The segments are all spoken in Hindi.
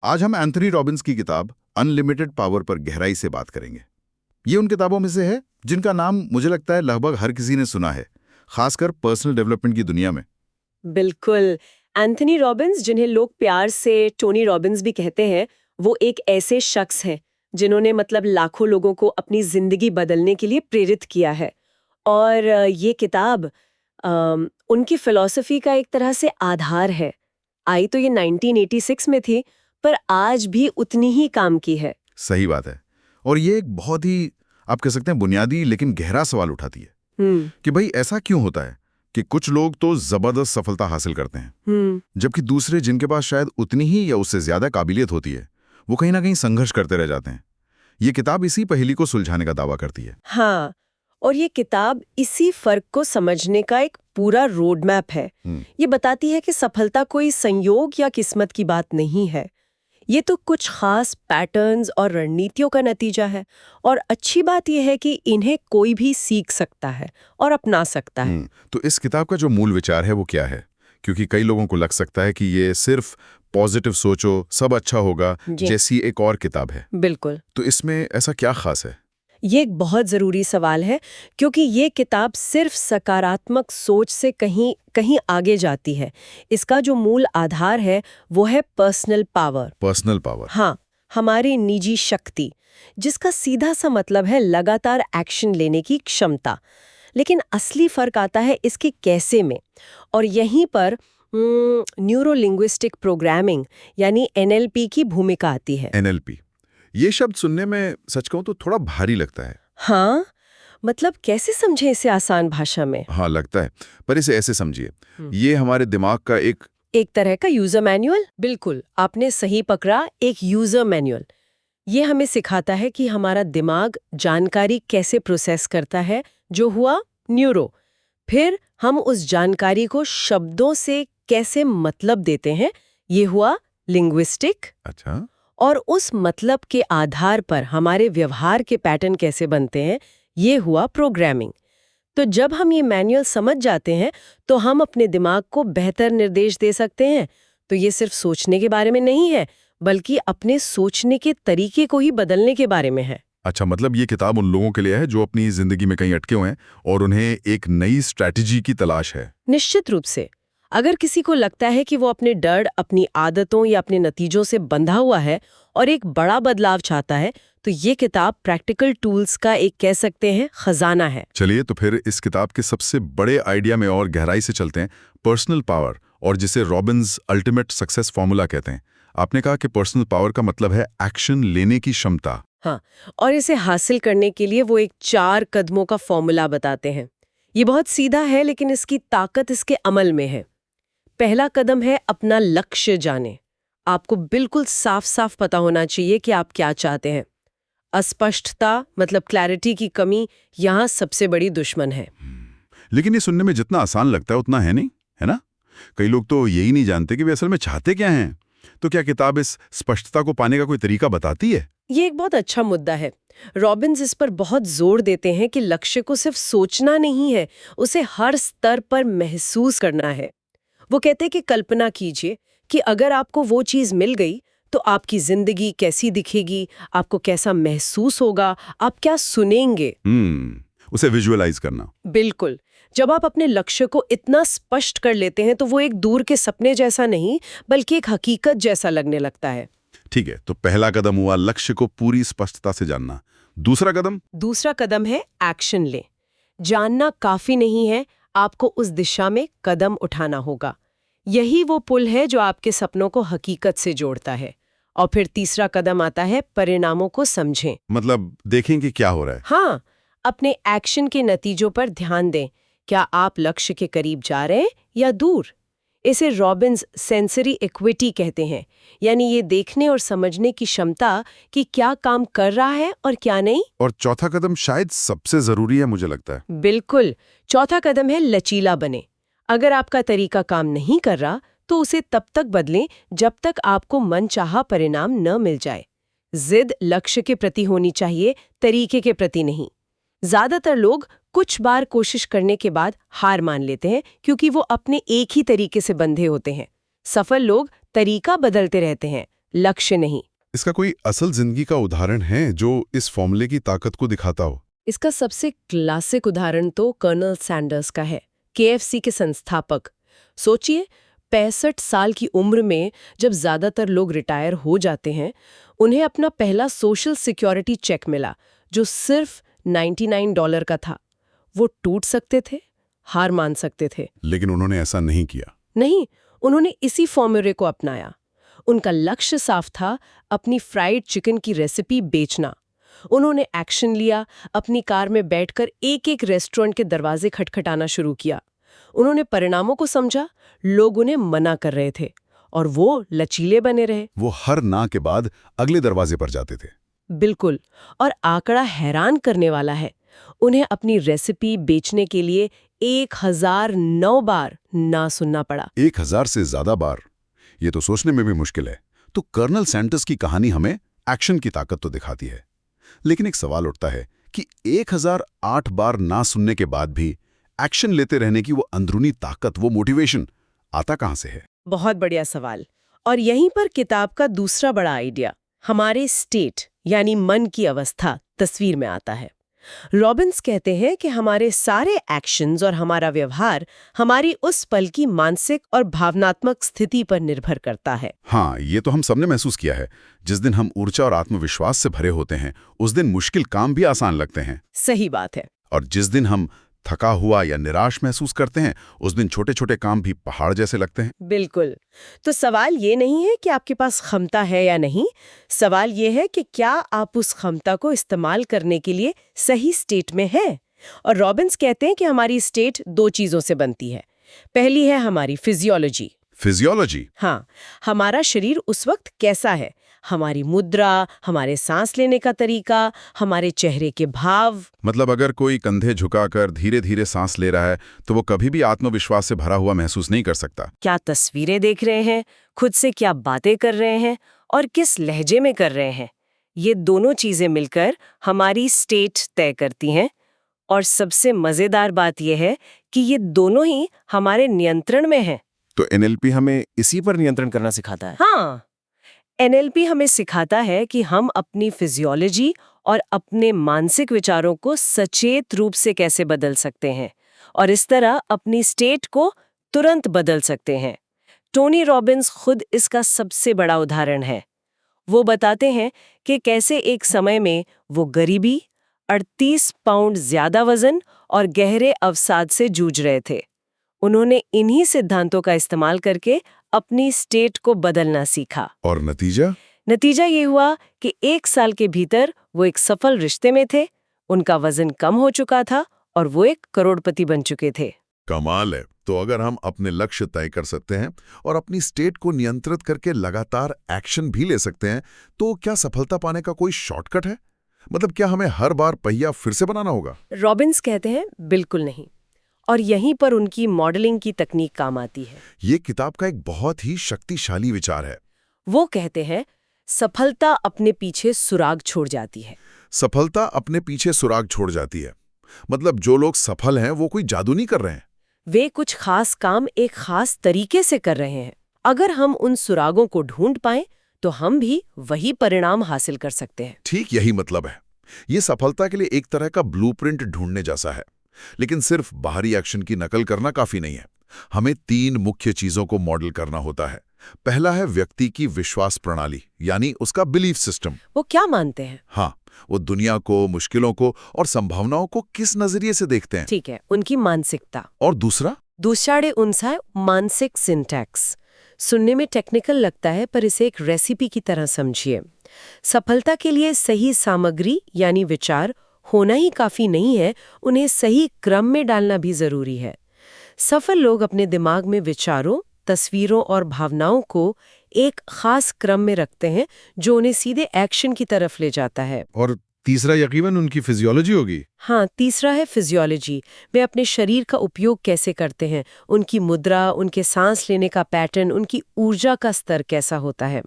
आज हम एंथनी रॉबिन्स की किताब अनलिमिटेड पावर पर गहराई से बात करेंगे। ये उन किताबों में से है जिनका नाम मुझे लगता है लगभग हर किसी ने सुना है, खासकर पर्सनल डेवलपमेंट की दुनिया में। बिल्कुल। एंथनी रॉबिन्स, जिन्हें लोग प्यार से टोनी रॉबिन्स भी कहते हैं, वो एक ऐसे शख्स हैं जिन्होंने लाखों लोगों को अपनी जिंदगी बदलने के लिए प्रेरित किया है। और ये किताब उनकी फिलॉसफी का एक तरह से आधार है। आई तो ये 1986 में थी, पर आज भी उतनी ही काम की है। सही बात है। और ये एक बहुत ही, आप कह सकते हैं, बुनियादी लेकिन गहरा सवाल उठाती है कि भाई ऐसा क्यों होता है कि कुछ लोग तो जबरदस्त सफलता हासिल करते हैं, जबकि दूसरे जिनके पास शायद उतनी ही या उससे ज्यादा काबिलियत होती है, वो कहीं ना कहीं संघर्ष करते रह जाते हैं। ये किताब इसी पहेली को सुलझाने का दावा करती है। हाँ, और ये किताब इसी फर्क को समझने का एक पूरा रोड मैप है। ये बताती है कि सफलता कोई संयोग या किस्मत की बात नहीं है। ये तो कुछ खास पैटर्न्स और रणनीतियों का नतीजा है। और अच्छी बात यह है कि इन्हें कोई भी सीख सकता है और अपना सकता है। तो इस किताब का जो मूल विचार है वो क्या है? क्योंकि कई लोगों को लग सकता है कि ये सिर्फ पॉजिटिव सोचो सब अच्छा होगा जैसी एक और किताब है। बिल्कुल। तो इसमें ऐसा क्या खास है? ये एक बहुत ज़रूरी सवाल है, क्योंकि ये किताब सिर्फ सकारात्मक सोच से कहीं कहीं आगे जाती है। इसका जो मूल आधार है वो है पर्सनल पावर। Personal power? हाँ, हमारी निजी शक्ति, जिसका सीधा सा मतलब है लगातार एक्शन लेने की क्षमता। लेकिन असली फर्क आता है इसके कैसे में। और यहीं पर न्यूरो लिंग्विस्टिक प्रोग्रामिंग यानी NLP की भूमिका आती है। NLP, ये शब्द सुनने में सच कहूं तो थोड़ा भारी लगता है। हाँ, कैसे समझे इसे आसान भाषा में? हाँ, लगता है, पर इसे ऐसे समझिए, ये हमारे दिमाग का एक तरह का यूजर मैनुअल। बिल्कुल, आपने सही पकड़ा, एक यूजर मैनुअल। ये हमें सिखाता है कि हमारा दिमाग जानकारी कैसे प्रोसेस करता है, जो हुआ न्यूरो। फिर हम उस जानकारी को शब्दों से कैसे मतलब देते हैं, ये हुआ लिंग्विस्टिक। अच्छा। और उस मतलब के आधार पर हमारे व्यवहार के पैटर्न कैसे बनते हैं, ये हुआ प्रोग्रामिंग। तो जब हम ये मैनुअल समझ जाते हैं तो हम अपने दिमाग को बेहतर निर्देश दे सकते हैं। तो ये सिर्फ सोचने के बारे में नहीं है, बल्कि अपने सोचने के तरीके को ही बदलने के बारे में है। अच्छा, मतलब ये किताब उन लोगों के लिए है जो अपनी जिंदगी में कहीं अटके हुए हैं और उन्हें एक नई स्ट्रैटेजी की तलाश है। निश्चित रूप से। अगर किसी को लगता है कि वो अपने डर, अपनी आदतों या अपने नतीजों से बंधा हुआ है और एक बड़ा बदलाव चाहता है, तो ये किताब प्रैक्टिकल टूल्स का एक, कह सकते हैं, खजाना है। चलिए तो फिर इस किताब के सबसे बड़े आइडिया में और गहराई से चलते हैं, पर्सनल पावर, और जिसे रॉबिन्स अल्टीमेट सक्सेस फॉर्मूला कहते हैं। आपने कहा कि पर्सनल पावर का मतलब है एक्शन लेने की क्षमता। हाँ, और इसे हासिल करने के लिए वो एक 4 कदमों का फॉर्मूला बताते हैं। ये बहुत सीधा है, लेकिन इसकी ताकत इसके अमल में है। पहला कदम है अपना लक्ष्य जाने। आपको बिल्कुल साफ साफ पता होना चाहिए कि आप क्या चाहते हैं। अस्पष्टता क्लैरिटी की कमी यहाँ सबसे बड़ी दुश्मन है। लेकिन ये सुनने में जितना आसान लगता है उतना है नहीं, है ना? कई लोग तो यही नहीं जानते कि वे असल में चाहते क्या हैं। तो क्या किताब इस स्पष्टता को पाने का कोई तरीका बताती है? ये एक बहुत अच्छा मुद्दा है। रॉबिन्स इस पर बहुत जोर देते हैं कि लक्ष्य को सिर्फ सोचना नहीं है, उसे हर स्तर पर महसूस करना है। वो कहते हैं कि कल्पना कीजिए कि अगर आपको वो चीज मिल गई तो आपकी जिंदगी कैसी दिखेगी, आपको कैसा महसूस होगा, आप क्या सुनेंगे। उसे विजुअलाइज करना। बिल्कुल। जब आप अपने लक्ष्य को इतना स्पष्ट कर लेते हैं तो वो एक दूर के सपने जैसा नहीं, बल्कि एक हकीकत जैसा लगने लगता है। ठीक है, तो पहला कदम हुआ लक्ष्य को पूरी स्पष्टता से जानना। दूसरा कदम? दूसरा कदम है एक्शन ले। जानना काफी नहीं है, आपको उस दिशा में कदम उठाना होगा। यही वो पुल है जो आपके सपनों को हकीकत से जोड़ता है। और फिर तीसरा कदम आता है परिणामों को समझें। मतलब देखें कि क्या हो रहा है। हाँ, अपने एक्शन के नतीजों पर ध्यान दें। क्या आप लक्ष्य के करीब जा रहे हैं या दूर? इसे रॉबिन्स सेंसरी इक्विटी कहते हैं, यानी ये देखने और समझने की क्षमता कि क्या काम कर रहा है और क्या नहीं। और चौथा कदम शायद सबसे जरूरी है, मुझे लगता है। बिल्कुल, चौथा कदम है लचीला बने। अगर आपका तरीका काम नहीं कर रहा तो उसे तब तक बदलें जब तक आपको मनचाहा परिणाम न मिल जाए। जिद लक्ष्य के प्रति होनी चाहिए, तरीके के प्रति नहीं। ज्यादातर लोग कुछ बार कोशिश करने के बाद हार मान लेते हैं, क्योंकि वो अपने एक ही तरीके से बंधे होते हैं। सफल लोग तरीका बदलते रहते हैं, लक्ष्य नहीं। इसका कोई असल जिंदगी का उदाहरण है जो इस फॉर्मूले की ताकत को दिखाता हो? इसका सबसे क्लासिक उदाहरण तो कर्नल सैंडर्स का है, KFC के संस्थापक। सोचिए, 65 साल की उम्र में जब ज्यादातर लोग रिटायर हो जाते हैं, उन्हें अपना पहला सोशल सिक्योरिटी चेक मिला जो सिर्फ $99 का था। वो टूट सकते थे, हार मान सकते थे, लेकिन उन्होंने ऐसा नहीं किया। नहीं, उन्होंने इसी फॉर्मूले को अपनाया। उनका लक्ष्य साफ था, अपनी फ्राइड चिकन की रेसिपी बेचना। उन्होंने एक्शन लिया, अपनी कार में बैठकर एक-एक रेस्टोरेंट के दरवाजे खटखटाना शुरू किया। उन्होंने परिणामों को समझा, लोग उन्हें मना कर रहे थे और वो लचीले बने रहे। वो हर ना के बाद अगले दरवाजे पर जाते थे। बिल्कुल, और आंकड़ा हैरान करने वाला है। उन्हें अपनी रेसिपी बेचने के लिए 1009 बार ना सुनना पड़ा। 1000 से ज्यादा बार, ये तो सोचने में भी मुश्किल है। तो कर्नल सैंडर्स की कहानी हमें एक्शन की ताकत तो दिखाती है, लेकिन एक सवाल उठता है कि 1008 बार ना सुनने के बाद भी एक्शन लेते रहने की वो अंदरूनी ताकत, वो मोटिवेशन आता कहां से है? बहुत बढ़िया सवाल। और यहीं पर किताब का दूसरा बड़ा आइडिया, हमारे स्टेट यानी मन की अवस्था, तस्वीर में आता है। रॉबिन्स कहते हैं कि हमारे सारे एक्शंस और हमारा व्यवहार हमारी उस पल की मानसिक और भावनात्मक स्थिति पर निर्भर करता है। हाँ, ये तो हम सबने महसूस किया है। जिस दिन हम ऊर्जा और आत्मविश्वास से भरे होते हैं, उस दिन मुश्किल काम भी आसान लगते हैं। सही बात है। और जिस दिन हम थका हुआ या निराश महसूस करते हैं, उस दिन छोटे छोटे काम भी पहाड़ जैसे लगते हैं। बिल्कुल। तो सवाल ये नहीं है कि आपके पास क्षमता है या नहीं, सवाल ये है कि क्या आप उस क्षमता को इस्तेमाल करने के लिए सही स्टेट में हैं। और रॉबिन्स कहते हैं कि हमारी स्टेट 2 चीजों से बनती है। पहली है हमारी फिजियोलॉजी। फिजियोलॉजी? हाँ, हमारा शरीर उस वक्त कैसा है, हमारी मुद्रा, हमारे सांस लेने का तरीका, हमारे चेहरे के भाव। मतलब अगर कोई कंधे झुकाकर धीरे धीरे सांस ले रहा है तो वो कभी भी आत्मविश्वास से भरा हुआ महसूस नहीं कर सकता। क्या तस्वीरें देख रहे हैं, खुद से क्या बातें कर रहे हैं और किस लहजे में कर रहे हैं, ये दोनों चीजें मिलकर हमारी स्टेट तय करती हैं। और सबसे मजेदार बात यह है कि ये दोनों ही हमारे नियंत्रण में हैं। तो NLP हमें इसी पर नियंत्रण करना सिखाता है। हाँ, NLP हमें सिखाता है कि हम अपनी फिजियोलॉजी और अपने मानसिक विचारों को सचेत रूप से कैसे बदल सकते हैं और इस तरह अपनी स्टेट को तुरंत बदल सकते हैं। टोनी रॉबिन्स खुद इसका सबसे बड़ा उदाहरण है। वो बताते हैं कि कैसे एक समय में वो गरीबी, 38 पाउंड ज्यादा वजन और गहरे अवसाद से जूझ रहे थे। उन्होंने इन्हीं सिद्धांतों का इस्तेमाल करके अपनी स्टेट को बदलना सीखा। और नतीजा? नतीजा ये हुआ कि 1 साल के भीतर वो एक सफल रिश्ते में थे, उनका वजन कम हो चुका था और वो एक करोड़पति बन चुके थे। कमाल है। तो अगर हम अपने लक्ष्य तय कर सकते हैं और अपनी स्टेट को नियंत्रित करके लगातार एक्शन भी ले सकते हैं, तो क्या सफलता पाने का कोई शॉर्टकट है? मतलब क्या हमें हर बार पहिया फिर से बनाना होगा? रॉबिन्स कहते हैं बिल्कुल नहीं। और यहीं पर उनकी मॉडलिंग की तकनीक काम आती है। ये किताब का एक बहुत ही शक्तिशाली विचार है। वो कहते हैं सफलता अपने पीछे सुराग छोड़ जाती है। सफलता अपने पीछे सुराग छोड़ जाती है। मतलब जो लोग सफल हैं वो कोई जादू नहीं कर रहे हैं। वे कुछ खास काम एक खास तरीके से कर रहे हैं। अगर हम उन सुरागों को ढूंढ पाएं तो हम भी वही परिणाम हासिल कर सकते हैं। ठीक यही मतलब है। ये सफलता के लिए एक तरह का ब्लूप्रिंट ढूंढने जैसा है। लेकिन सिर्फ बाहरी एक्शन की नकल करना काफी नहीं है। हमें 3 मुख्य चीजों को मॉडल करना होता है। पहला है व्यक्ति की विश्वास प्रणाली, यानी उसका बिलीफ सिस्टम। वो क्या मानते हैं? हाँ, वो दुनिया को, मुश्किलों को और संभावनाओं को किस नजरिए से देखते हैं। ठीक है, उनकी मानसिकता। और दूसरा उनसा मानसिक सिंटैक्स। सुनने में टेक्निकल लगता है, पर इसे एक रेसिपी की तरह समझिए। सफलता के लिए सही सामग्री यानी विचार होना ही काफी नहीं है, उन्हें सही क्रम में डालना भी जरूरी है। सफल लोग अपने दिमाग में विचारों, तस्वीरों और भावनाओं को एक खास क्रम में रखते हैं जो उन्हें सीधे एक्शन की तरफ ले जाता है। और तीसरा यकीनन उनकी फिजियोलॉजी होगी। हाँ, तीसरा है फिजियोलॉजी। वे अपने शरीर का उपयोग कैसे करते हैं, उनकी मुद्रा, उनके सांस लेने का पैटर्न, उनकी ऊर्जा का स्तर कैसा होता है।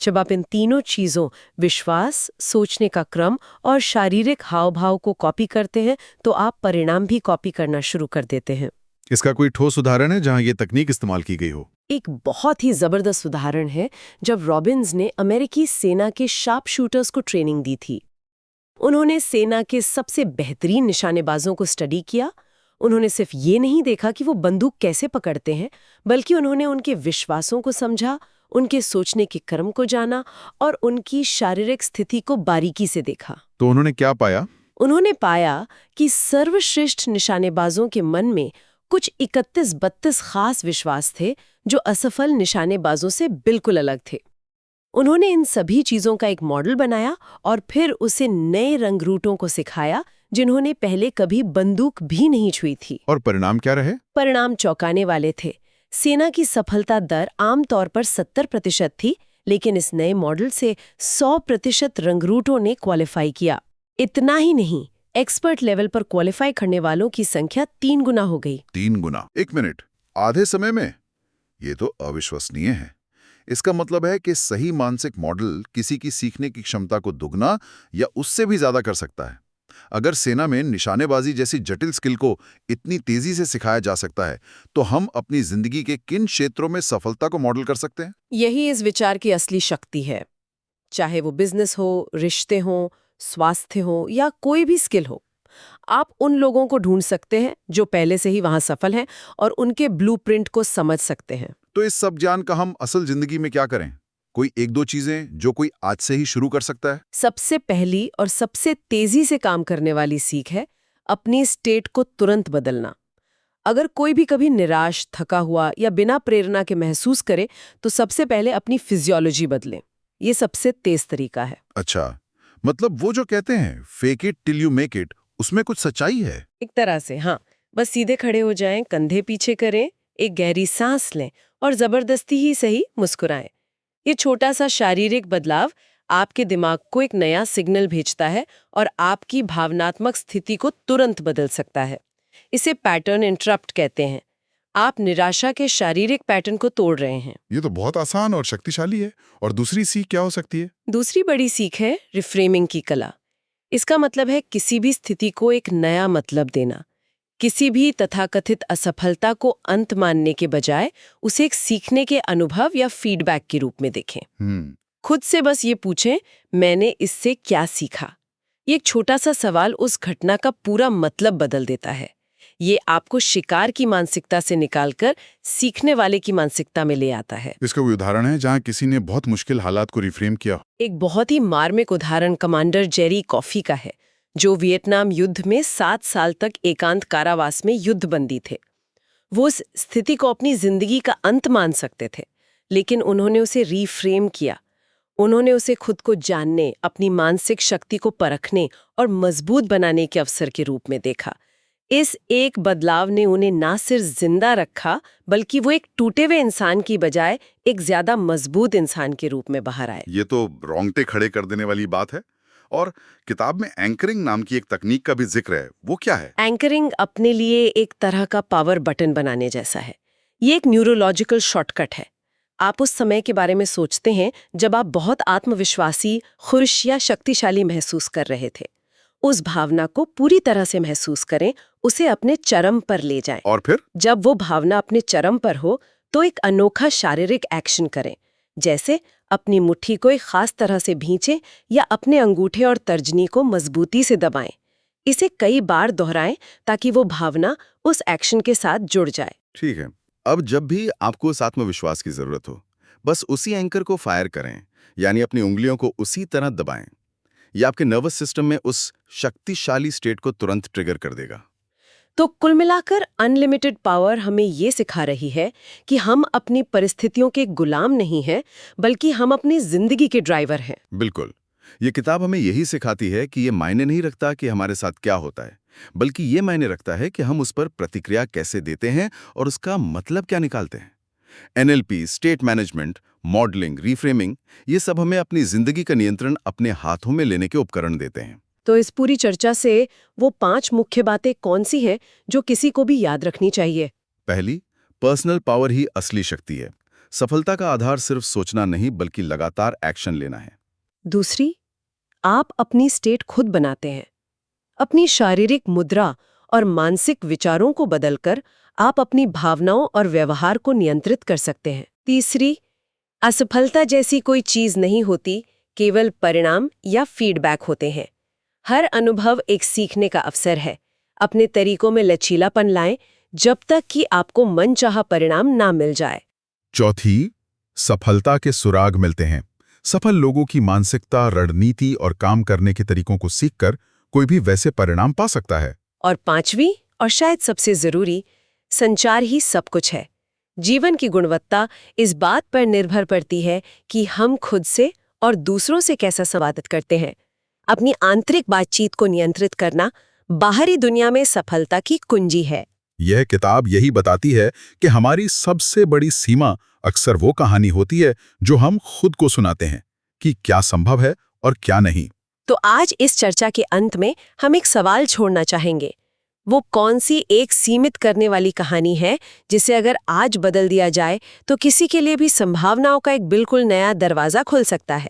जब आप इन तीनों चीजों, विश्वास, सोचने का क्रम और शारीरिक हाव भाव को कॉपी करते हैं तो आप परिणाम भी कॉपी करना शुरू कर देते हैं। इसका कोई ठोस उदाहरण है जहां ये तकनीक इस्तेमाल की गई हो? एक बहुत ही जबरदस्त उदाहरण है जब रॉबिन्स ने अमेरिकी सेना के शार्प शूटर्स को ट्रेनिंग दी थी। उन्होंने सेना के सबसे बेहतरीन निशानेबाजों को स्टडी किया। उन्होंने सिर्फ ये नहीं देखा कि वो बंदूक कैसे पकड़ते हैं, बल्कि उन्होंने उनके विश्वासों को समझा, उनके सोचने के क्रम को जाना और उनकी शारीरिक स्थिति को बारीकी से देखा। तो उन्होंने क्या पाया? उन्होंने पाया कि सर्वश्रेष्ठ निशानेबाजों के मन में कुछ 31-32 खास विश्वास थे जो असफल निशानेबाजों से बिल्कुल अलग थे। उन्होंने इन सभी चीजों का एक मॉडल बनाया और फिर उसे नए रंगरूटों को सिखाया जिन्होंने पहले कभी बंदूक भी नहीं छुई थी। और परिणाम क्या रहे? परिणाम चौंकाने वाले थे। सेना की सफलता दर आमतौर पर 70% थी, लेकिन इस नए मॉडल से 100% रंगरूटों ने क्वालिफाई किया। इतना ही नहीं, एक्सपर्ट लेवल पर क्वालिफाई करने वालों की संख्या 3 गुना हो गई। 3 गुना? 1 मिनट, आधे समय में? ये तो अविश्वसनीय है। इसका मतलब है कि सही मानसिक मॉडल किसी की सीखने की क्षमता को दुगना या उससे भी ज्यादा कर सकता है। अगर सेना में निशानेबाजी जैसी जटिल स्किल को इतनी तेजी से सिखाया जा सकता है, तो हम अपनी जिंदगी के किन क्षेत्रों में सफलता को मॉडल कर सकते हैं? यही इस विचार की असली शक्ति है। चाहे वो बिजनेस हो, रिश्ते हो, स्वास्थ्य हो या कोई भी स्किल हो, आप उन लोगों को ढूंढ सकते हैं जो पहले से ही वहां सफल हैं और उनके ब्लूप्रिंट को समझ सकते हैं। तो इस सब ज्ञान का हम असल जिंदगी में क्या करें? कोई 1-2 चीजें जो कोई आज से ही शुरू कर सकता है? सबसे पहली और सबसे तेजी से काम करने वाली सीख है अपनी स्टेट को तुरंत बदलना। अगर कोई भी कभी निराश, थका हुआ या बिना प्रेरणा के महसूस करे, तो सबसे पहले अपनी फिजियोलॉजी बदलें। ये सबसे तेज तरीका है। अच्छा, मतलब वो जो कहते हैं fake it till you make it, उसमें कुछ सच्चाई है? एक तरह से हाँ। बस सीधे खड़े हो जाएं, कंधे पीछे करें, एक गहरी सांस लें और जबरदस्ती ही सही मुस्कुराएं। ये छोटा सा शारीरिक बदलाव आपके दिमाग को एक नया सिग्नल भेजता है और आपकी भावनात्मक स्थिति को तुरंत बदल सकता है। इसे पैटर्न इंटरप्ट कहते हैं। आप निराशा के शारीरिक पैटर्न को तोड़ रहे हैं। ये तो बहुत आसान और शक्तिशाली है। और दूसरी सीख क्या हो सकती है? दूसरी बड़ी सीख है रिफ्रेमिंग की कला। इसका मतलब है किसी भी स्थिति को एक नया मतलब देना। किसी भी तथाकथित असफलता को अंत मानने के बजाय उसे एक सीखने के अनुभव या फीडबैक के रूप में देखें। खुद से बस ये पूछें, मैंने इससे क्या सीखा? ये एक छोटा सा सवाल उस घटना का पूरा मतलब बदल देता है। ये आपको शिकार की मानसिकता से निकालकर सीखने वाले की मानसिकता में ले आता है। इसका कोई उदाहरण है जहां किसी ने बहुत मुश्किल हालात को रिफ्रेम किया? एक बहुत ही मार्मिक उदाहरण कमांडर जेरी कॉफी का है, जो वियतनाम युद्ध में 7 साल तक एकांत कारावास में युद्धबंदी थे। वो उस स्थिति को अपनी जिंदगी का अंत मान सकते थे, लेकिन उन्होंने उसे रीफ्रेम किया। उन्होंने उसे खुद को जानने, अपनी मानसिक शक्ति को परखने और मजबूत बनाने के अवसर के रूप में देखा। इस एक बदलाव ने उन्हें ना सिर्फ जिंदा रखा, बल्कि वो एक टूटे हुए इंसान की बजाय एक ज्यादा मजबूत इंसान के रूप में बाहर आए। ये तो रोंगटे खड़े कर देने वाली बात है। और किताब में एंकरिंग नाम की एक तकनीक का भी जिक्र है, वो क्या है? एंकरिंग अपने लिए एक तरह का पावर बटन बनाने जैसा है। ये एक न्यूरोलॉजिकल शॉर्टकट है। आप उस समय के बारे में सोचते हैं जब आप बहुत आत्मविश्वासी, खुश या शक्तिशाली महसूस कर रहे थे। उस भावना को पूरी तरह से महसूस करें, उसे अपने चरम पर ले जाएं। और फिर जब वो भावना अपने चरम पर हो, तो एक अनोखा शारीरिक एक्शन करें, जैसे अपनी मुट्ठी को एक खास तरह से भींचें या अपने अंगूठे और तर्जनी को मजबूती से दबाएं। इसे कई बार दोहराएं ताकि वो भावना उस एक्शन के साथ जुड़ जाए। ठीक है। अब जब भी आपको उस आत्मविश्वास की जरूरत हो, बस उसी एंकर को फायर करें, यानी अपनी उंगलियों को उसी तरह दबाएं। यह आपके नर्वस सिस्टम में उस शक्तिशाली स्टेट को तुरंत ट्रिगर कर देगा। तो कुल मिलाकर अनलिमिटेड पावर हमें ये सिखा रही है कि हम अपनी परिस्थितियों के गुलाम नहीं हैं, बल्कि हम अपनी जिंदगी के ड्राइवर हैं। बिल्कुल। ये किताब हमें यही सिखाती है कि ये मायने नहीं रखता कि हमारे साथ क्या होता है, बल्कि ये मायने रखता है कि हम उस पर प्रतिक्रिया कैसे देते हैं और उसका मतलब क्या निकालते हैं। NLP, state management, modelling, reframing, ये सब हमें अपनी जिंदगी का नियंत्रण अपने हाथों में लेने के उपकरण देते हैं। तो इस पूरी चर्चा से वो 5 मुख्य बातें कौन सी हैं जो किसी को भी याद रखनी चाहिए? पहली, पर्सनल पावर ही असली शक्ति है। सफलता का आधार सिर्फ सोचना नहीं, बल्कि लगातार एक्शन लेना है। दूसरी, आप अपनी स्टेट खुद बनाते हैं। अपनी शारीरिक मुद्रा और मानसिक विचारों को बदलकर आप अपनी भावनाओं और व्यवहार को नियंत्रित कर सकते हैं। तीसरी, असफलता जैसी कोई चीज नहीं होती, केवल परिणाम या फीडबैक होते हैं। हर अनुभव एक सीखने का अवसर है। अपने तरीकों में लचीलापन लाएं जब तक कि आपको मनचाहा परिणाम ना मिल जाए। चौथी, सफलता के सुराग मिलते हैं। सफल लोगों की मानसिकता, रणनीति और काम करने के तरीकों को सीखकर कोई भी वैसे परिणाम पा सकता है। और पांचवी और शायद सबसे जरूरी, संचार ही सब कुछ है। जीवन की गुणवत्ता इस बात पर निर्भर करती है कि हम खुद से और दूसरों से कैसा संवाद करते हैं। अपनी आंतरिक बातचीत को नियंत्रित करना बाहरी दुनिया में सफलता की कुंजी है। यह किताब यही बताती है कि हमारी सबसे बड़ी सीमा अक्सर वो कहानी होती है जो हम खुद को सुनाते हैं कि क्या संभव है और क्या नहीं। तो आज इस चर्चा के अंत में हम एक सवाल छोड़ना चाहेंगे। वो कौन सी एक सीमित करने वाली कहानी है जिसे अगर आज बदल दिया जाए तो किसी के लिए भी संभावनाओं का एक बिल्कुल नया दरवाजा खुल सकता है?